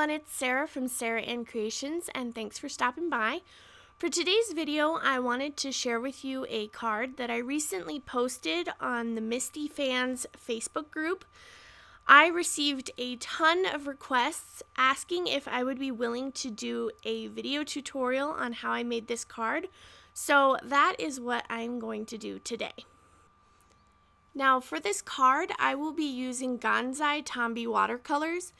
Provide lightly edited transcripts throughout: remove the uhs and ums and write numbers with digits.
everyone, it's Sarah from Sarah Ann Creations, and thanks for stopping by. For today's video, I wanted to share with you a card that I recently posted on the Misty Fans Facebook group. I received a ton of requests asking if I would be willing to do a video tutorial on how I made this card, so that is what I'm going to do today. Now for this card, I will be using Gansai Tambi watercolors,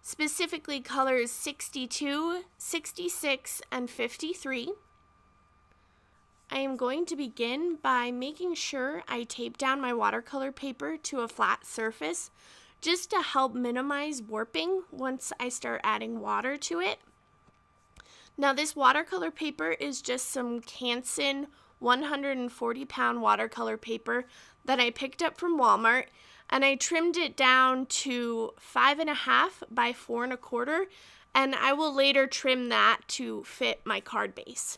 specifically colors 62, 66, and 53. I am going to begin by making sure I tape down my watercolor paper to a flat surface just to help minimize warping once I start adding water to it. Now this watercolor paper is just some Canson 140-pound watercolor paper that I picked up from Walmart, and I trimmed it down to 5.5 by 4.25, and I will later trim that to fit my card base.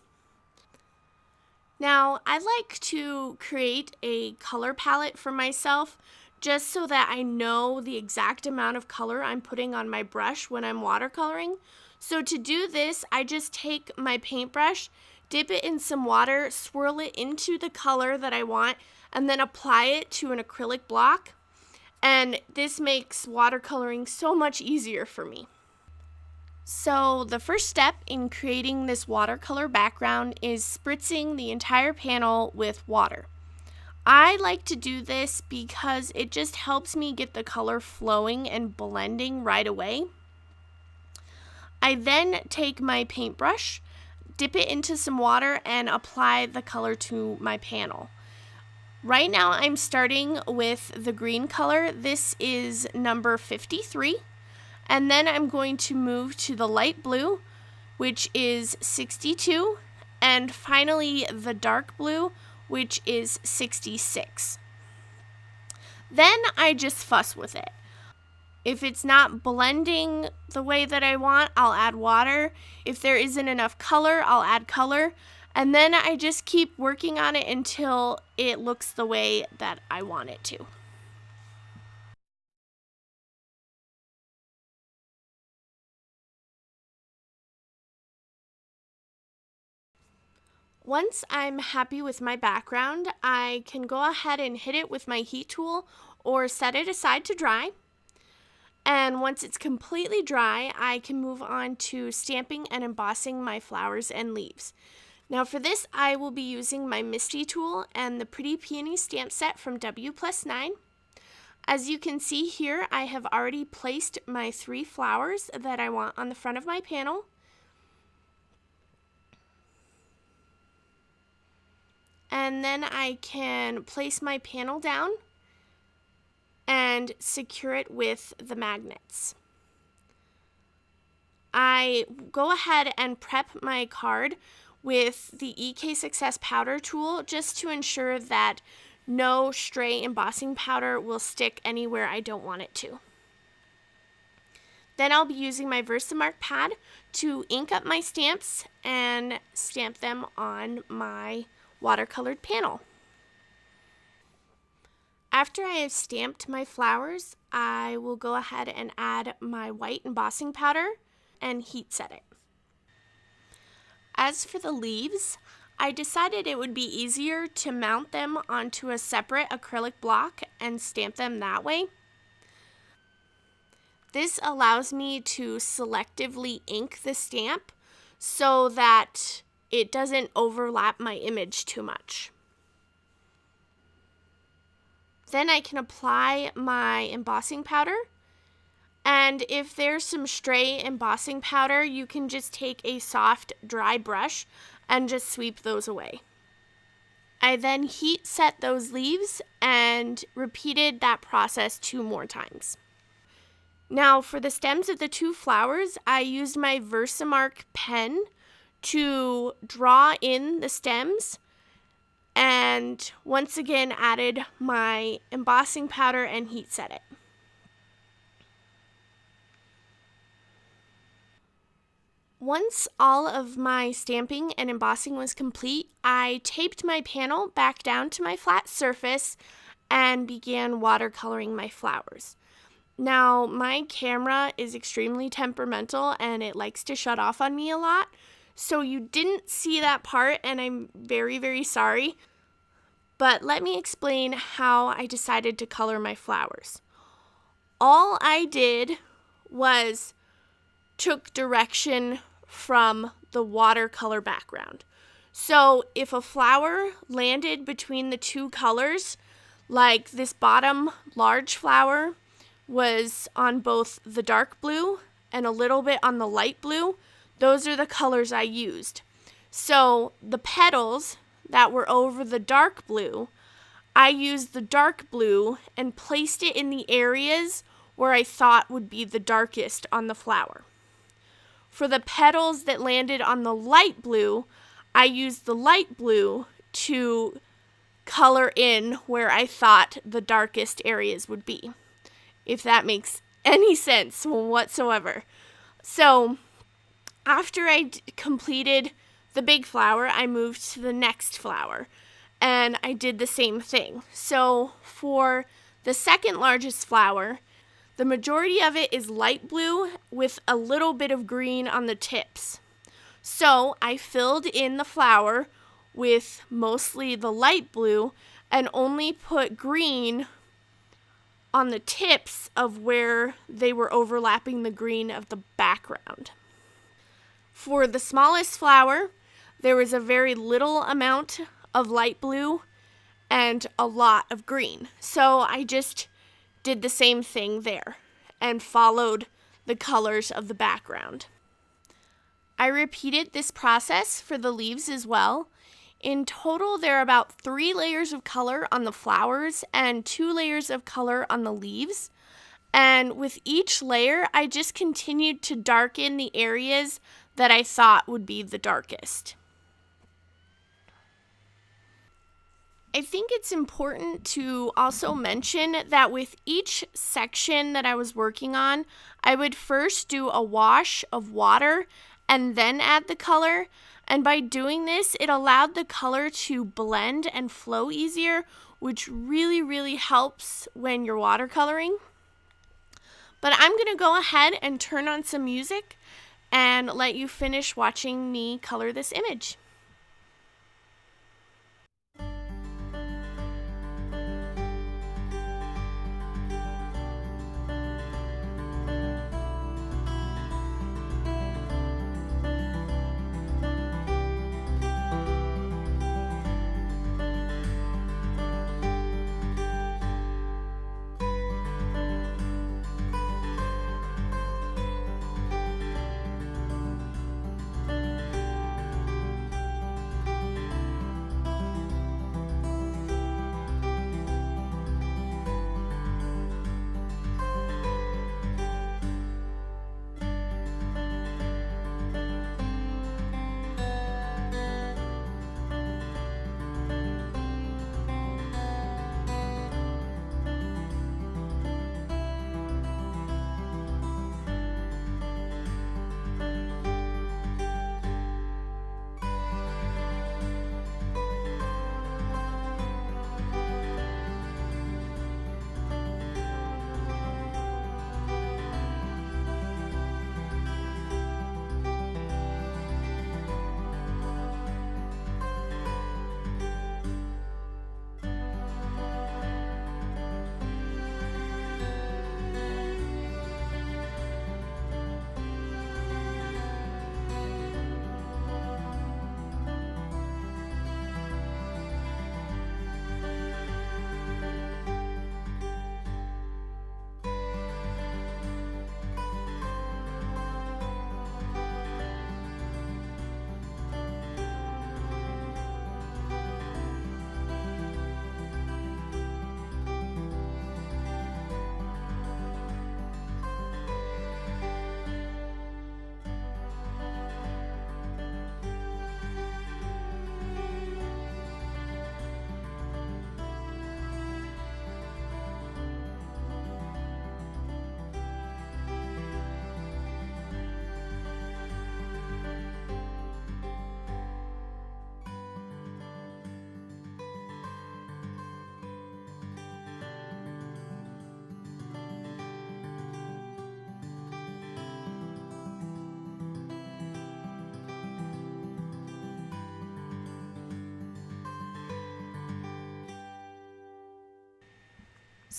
Now I like to create a color palette for myself just so that I know the exact amount of color I'm putting on my brush when I'm watercoloring. So to do this, I just take my paintbrush, dip it in some water, swirl it into the color that I want, and then apply it to an acrylic block. And this makes watercoloring so much easier for me. So the first step in creating this watercolor background is spritzing the entire panel with water. I like to do this because it just helps me get the color flowing and blending right away. I then take my paintbrush, dip it into some water, and apply the color to my panel. Right now I'm starting with the green color. This is number 53. And then I'm going to move to the light blue, which is 62. And finally the dark blue, which is 66. Then I just fuss with it. If it's not blending the way that I want, I'll add water. If there isn't enough color, I'll add color. And then I just keep working on it until it looks the way that I want it to. Once I'm happy with my background, I can go ahead and hit it with my heat tool or set it aside to dry. And once it's completely dry, I can move on to stamping and embossing my flowers and leaves. Now for this, I will be using my Misty tool and the Pretty Peonies stamp set from WPlus9. As you can see here, I have already placed my 3 flowers that I want on the front of my panel. And then I can place my panel down and secure it with the magnets. I go ahead and prep my card with the EK Success powder tool just to ensure that no stray embossing powder will stick anywhere I don't want it to. Then I'll be using my Versamark pad to ink up my stamps and stamp them on my watercolored panel. After I have stamped my flowers, I will go ahead and add my white embossing powder and heat set it. As for the leaves, I decided it would be easier to mount them onto a separate acrylic block and stamp them that way. This allows me to selectively ink the stamp so that it doesn't overlap my image too much. Then I can apply my embossing powder. And if there's some stray embossing powder, you can just take a soft, dry brush and just sweep those away. I then heat set those leaves and repeated that process 2 more times. Now for the stems of the 2 flowers, I used my Versamark pen to draw in the stems and once again added my embossing powder and heat set it. Once all of my stamping and embossing was complete, I taped my panel back down to my flat surface and began watercoloring my flowers. Now, my camera is extremely temperamental and it likes to shut off on me a lot. So you didn't see that part, and I'm very, very sorry. But let me explain how I decided to color my flowers. All I did was took direction from the watercolor background. So if a flower landed between the two colors, like this bottom large flower was on both the dark blue and a little bit on the light blue, those are the colors I used. So the petals that were over the dark blue, I used the dark blue and placed it in the areas where I thought would be the darkest on the flower. For the petals that landed on the light blue, I used the light blue to color in where I thought the darkest areas would be, if that makes any sense whatsoever. So after I completed the big flower, I moved to the next flower, and I did the same thing. So for the second largest flower, the majority of it is light blue with a little bit of green on the tips. So I filled in the flower with mostly the light blue and only put green on the tips of where they were overlapping the green of the background. For the smallest flower, there was a very little amount of light blue and a lot of green. So I just did the same thing there and followed the colors of the background. I repeated this process for the leaves as well. In total, there are about 3 layers of color on the flowers and 2 layers of color on the leaves. And with each layer, I just continued to darken the areas that I thought would be the darkest. I think it's important to also mention that with each section that I was working on, I would first do a wash of water and then add the color. And by doing this, it allowed the color to blend and flow easier, which really, really helps when you're watercoloring. But I'm going to go ahead and turn on some music and let you finish watching me color this image.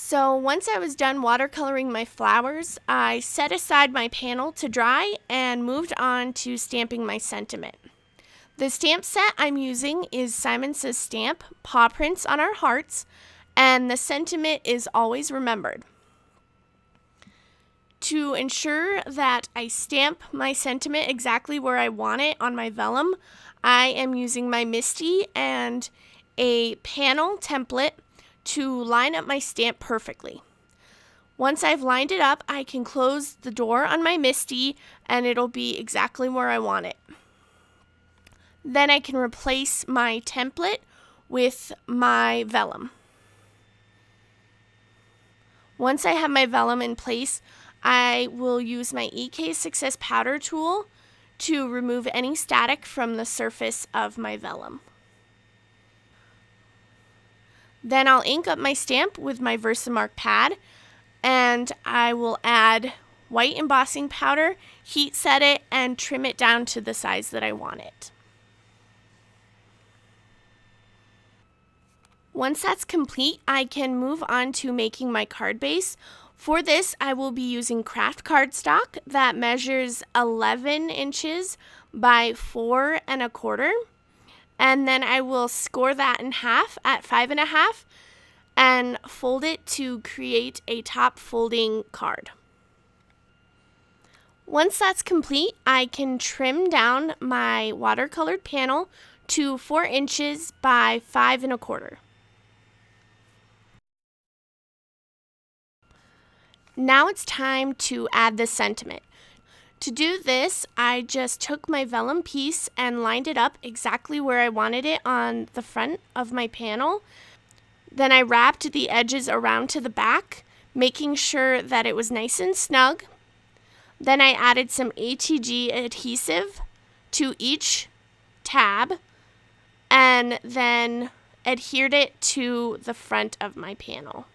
So once I was done watercoloring my flowers, I set aside my panel to dry and moved on to stamping my sentiment. The stamp set I'm using is Simon Says Stamp, Paw Prints on Our Hearts, and the sentiment is Always Remembered. To ensure that I stamp my sentiment exactly where I want it on my vellum, I am using my Misty and a panel template to line up my stamp perfectly. Once I've lined it up, I can close the door on my Misty and it'll be exactly where I want it. Then I can replace my template with my vellum. Once I have my vellum in place, I will use my EK Success powder tool to remove any static from the surface of my vellum. Then I'll ink up my stamp with my Versamark pad, and I will add white embossing powder, heat set it, and trim it down to the size that I want it. Once that's complete, I can move on to making my card base. For this, I will be using craft cardstock that measures 11 inches by 4 1/4. And then I will score that in half at 5 1/2 and fold it to create a top folding card. Once that's complete, I can trim down my watercolored panel to 4 inches by 5 1/4. Now it's time to add the sentiment. To do this, I just took my vellum piece and lined it up exactly where I wanted it on the front of my panel. Then I wrapped the edges around to the back, making sure that it was nice and snug. Then I added some ATG adhesive to each tab and then adhered it to the front of my panel.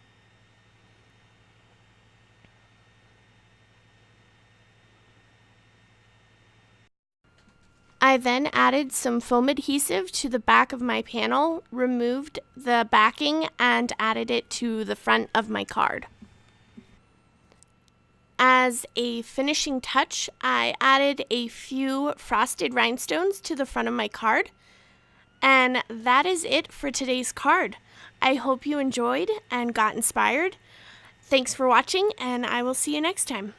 I then added some foam adhesive to the back of my panel, removed the backing, and added it to the front of my card. As a finishing touch, I added a few frosted rhinestones to the front of my card. And that is it for today's card. I hope you enjoyed and got inspired. Thanks for watching, and I will see you next time.